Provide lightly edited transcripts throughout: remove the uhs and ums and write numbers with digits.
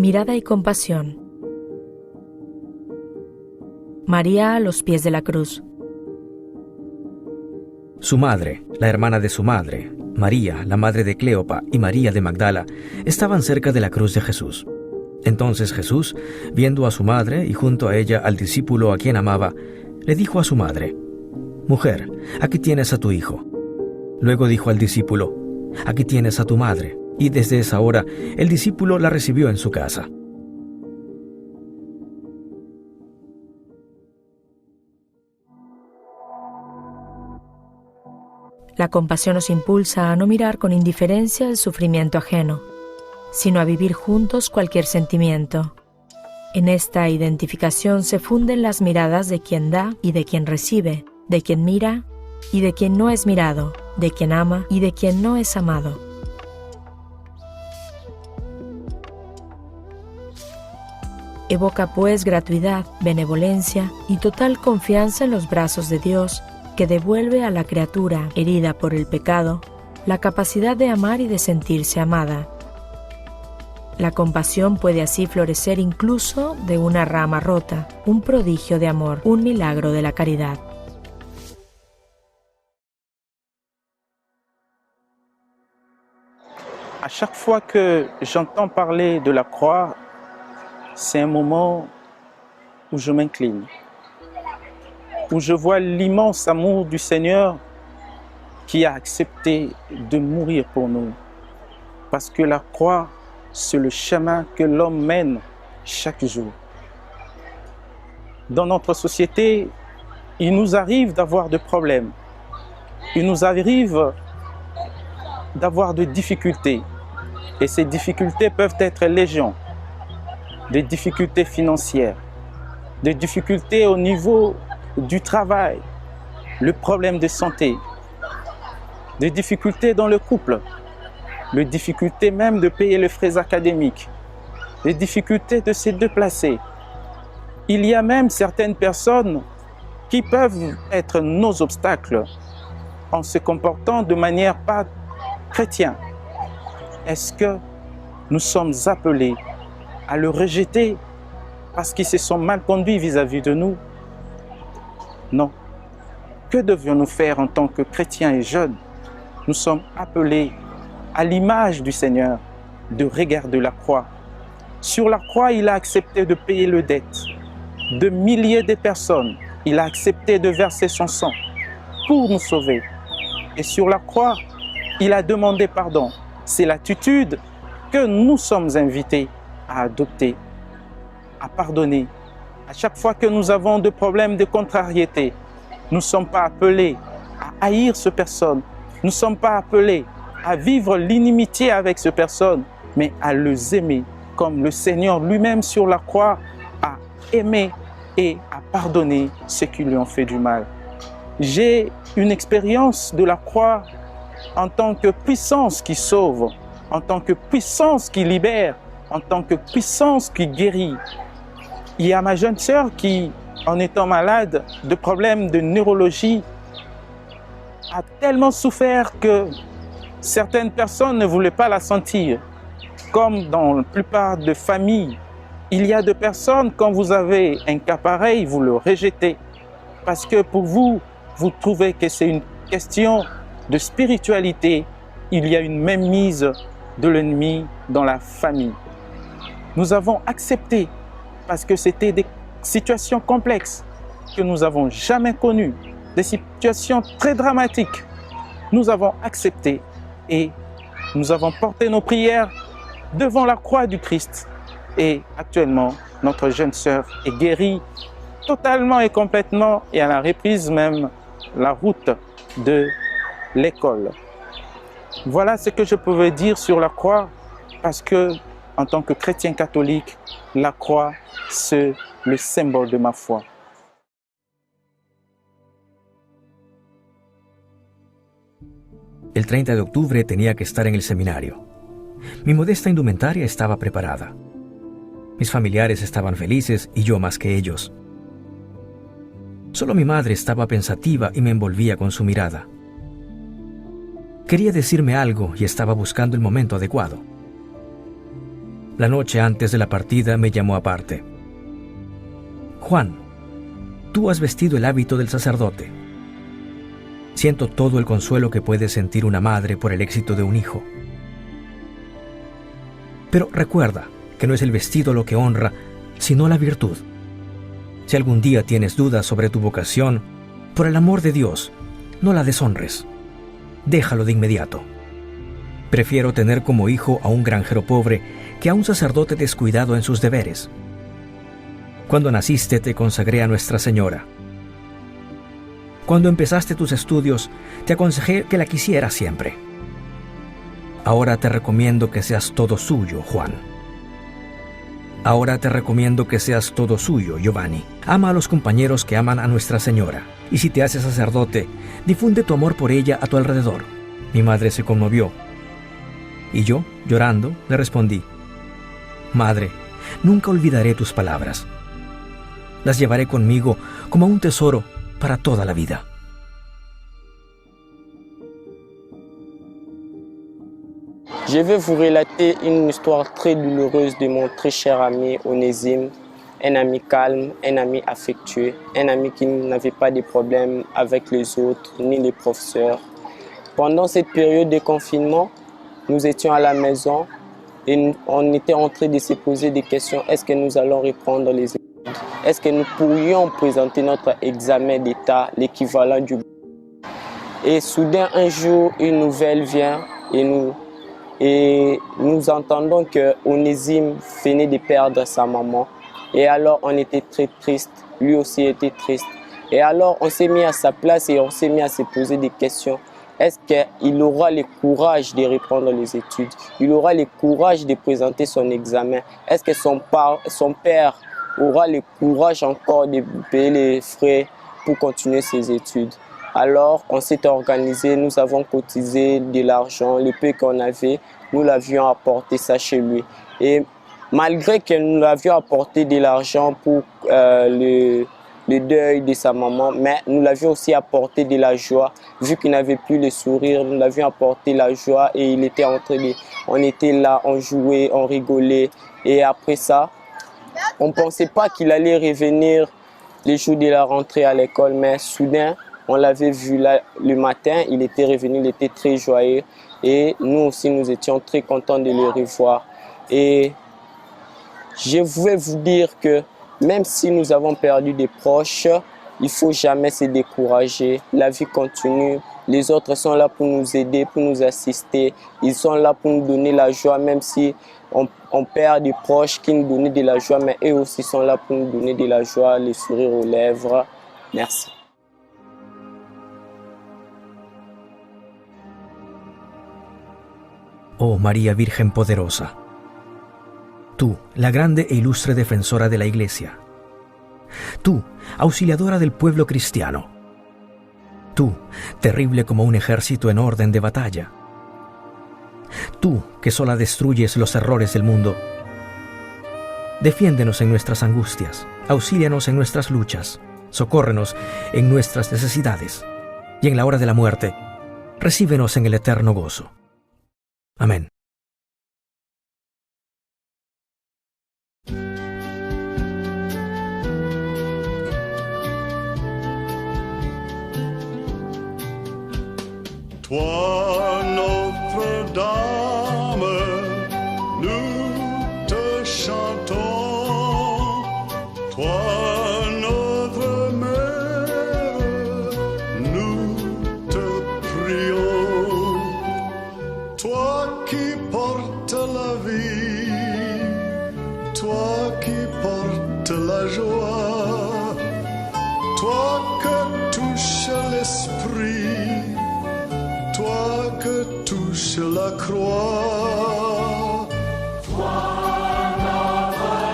Mirada y compasión. María a los pies de la cruz. Su madre, la hermana de su madre, María, la madre de Cleopa, y María de Magdala, estaban cerca de la cruz de Jesús. Entonces Jesús, viendo a su madre y junto a ella al discípulo a quien amaba, le dijo a su madre: «Mujer, aquí tienes a tu hijo». Luego dijo al discípulo: «Aquí tienes a tu madre». Y desde esa hora el discípulo la recibió en su casa. La compasión nos impulsa a no mirar con indiferencia el sufrimiento ajeno, sino a vivir juntos cualquier sentimiento. En esta identificación se funden las miradas de quien da y de quien recibe, de quien mira y de quien no es mirado, de quien ama y de quien no es amado. Evoca pues gratuidad, benevolencia y total confianza en los brazos de Dios, que devuelve a la criatura herida por el pecado la capacidad de amar y de sentirse amada. La compasión puede así florecer incluso de una rama rota, un prodigio de amor, un milagro de la caridad. À chaque fois que j'entends parler de la croix, c'est un moment où je m'incline, où je vois l'immense amour du Seigneur qui a accepté de mourir pour nous. Parce que la croix, c'est le chemin que l'homme mène chaque jour. Dans notre société, il nous arrive d'avoir des problèmes. Il nous arrive d'avoir des difficultés. Et ces difficultés peuvent être légion. Des difficultés financières, des difficultés au niveau du travail, le problème de santé, des difficultés dans le couple, les difficultés même de payer les frais académiques, les difficultés de se déplacer. Il y a même certaines personnes qui peuvent être nos obstacles en se comportant de manière pas chrétienne. Est-ce que nous sommes appelés à le rejeter parce qu'ils se sont mal conduits vis-à-vis de nous? Non. Que devions-nous faire en tant que chrétiens et jeunes? Nous sommes appelés, à l'image du Seigneur, de regarder la croix. Sur la croix, il a accepté de payer les dettes de milliers de personnes. Il a accepté de verser son sang pour nous sauver. Et sur la croix, il a demandé pardon. C'est l'attitude que nous sommes invités à adopter, à pardonner. À chaque fois que nous avons des problèmes de contrariété, nous ne sommes pas appelés à haïr ces personnes. Nous ne sommes pas appelés à vivre l'inimitié avec ces personnes, mais à les aimer comme le Seigneur lui-même sur la croix a aimé et a pardonné ceux qui lui ont fait du mal. J'ai une expérience de la croix en tant que puissance qui sauve, en tant que puissance qui libère, en tant que puissance qui guérit. Il y a ma jeune sœur qui, en étant malade de problèmes de neurologie, a tellement souffert que certaines personnes ne voulaient pas la sentir. Comme dans la plupart des familles, il y a des personnes, quand vous avez un cas pareil, vous le rejetez. Parce que pour vous, vous trouvez que c'est une question de spiritualité. Il y a une mainmise de l'ennemi dans la famille. Nous avons accepté, parce que c'était des situations complexes que nous n'avons jamais connues, des situations très dramatiques. Nous avons accepté et nous avons porté nos prières devant la croix du Christ. Et actuellement, notre jeune sœur est guérie totalement et complètement et elle a repris même la route de l'école. Voilà ce que je pouvais dire sur la croix, parce que, en tant que chrétien catholique, la croix, c'est le symbole de ma foi. El 30 de octubre tenía que estar en el seminario. Mi modesta indumentaria estaba preparada. Mis familiares estaban felices y yo más que ellos. Solo mi madre estaba pensativa y me envolvía con su mirada. Quería decirme algo y estaba buscando el momento adecuado. La noche antes de la partida me llamó aparte. Juan, tú has vestido el hábito del sacerdote. Siento todo el consuelo que puede sentir una madre por el éxito de un hijo. Pero recuerda que no es el vestido lo que honra, sino la virtud. Si algún día tienes dudas sobre tu vocación, por el amor de Dios, no la deshonres. Déjalo de inmediato. Prefiero tener como hijo a un granjero pobre que a un sacerdote descuidado en sus deberes. Cuando naciste te consagré a Nuestra Señora. Cuando empezaste tus estudios, te aconsejé que la quisieras siempre. Ahora te recomiendo que seas todo suyo, Juan. Ahora te recomiendo que seas todo suyo, Giovanni. Ama a los compañeros que aman a Nuestra Señora. Y si te haces sacerdote, difunde tu amor por ella a tu alrededor. Mi madre se conmovió. Y yo, llorando, le respondí: Madre, nunca olvidaré tus palabras. Las llevaré conmigo como un tesoro para toda la vida. Je vais vous relater une histoire très douloureuse de mon très cher ami Onésime, un ami calme, un ami affectueux, un ami qui n'avait pas de problèmes avec les autres ni les professeurs. Pendant cette période de confinement, nous étions à la maison et on était en train de se poser des questions. Est-ce que nous allons reprendre les études? Est-ce que nous pourrions présenter notre examen d'État, l'équivalent du... Et soudain, un jour, une nouvelle vient et nous entendons que Onésime venait de perdre sa maman. Et alors, on était très triste. Lui aussi était triste. Et alors, on s'est mis à sa place et on s'est mis à se poser des questions. Est-ce qu'il aura le courage de reprendre les études? Il aura le courage de présenter son examen? Est-ce que son père aura le courage encore de payer les frais pour continuer ses études? Alors, on s'est organisé, nous avons cotisé de l'argent, le peu qu'on avait, nous l'avions apporté ça chez lui. Et malgré que nous l'avions apporté de l'argent pour le deuil de sa maman, mais nous l'avions aussi apporté de la joie. Vu qu'il n'avait plus le sourire, nous l'avions apporté la joie et il était en train de... On était là, on jouait, on rigolait. Et après ça, on ne pensait pas qu'il allait revenir les jours de la rentrée à l'école, mais soudain, on l'avait vu là, le matin, il était revenu, il était très joyeux. Et nous aussi, nous étions très contents de le revoir. Et je voulais vous dire que même si nous avons perdu des proches, il ne faut jamais se décourager. La vie continue. Les autres sont là pour nous aider, pour nous assister. Ils sont là pour nous donner la joie, même si on perd des proches qui nous donnent de la joie, mais eux aussi sont là pour nous donner de la joie, les sourires aux lèvres. Merci. Oh María Virgen poderosa, tú, la grande e ilustre defensora de la Iglesia, tú, auxiliadora del pueblo cristiano, tú, terrible como un ejército en orden de batalla, tú, que sola destruyes los errores del mundo, defiéndenos en nuestras angustias, auxílianos en nuestras luchas, socórrenos en nuestras necesidades, y en la hora de la muerte, recíbenos en el eterno gozo. Amén. Toi, Notre-Dame, nous te chantons. Toi, notre mère, nous te prions. Toi qui portes la vie, toi qui portes la joie, toi que touche l'esprit, toi que touche la croix. Toi, Notre-Dame,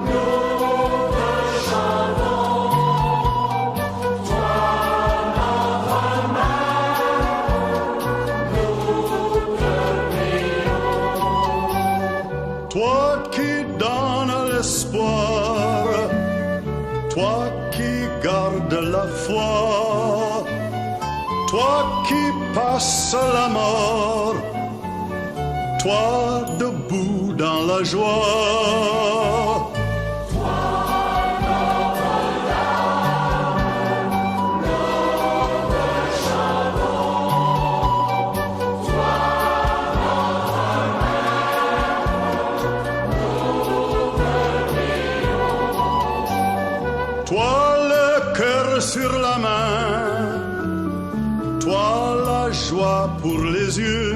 nous te chantons. Toi, notre mère, nous te prions. Toi qui donnes l'espoir, toi qui gardes la foi, toi qui passes la mort, toi debout dans la joie. Toi le cœur sur la main, toi la joie pour les yeux.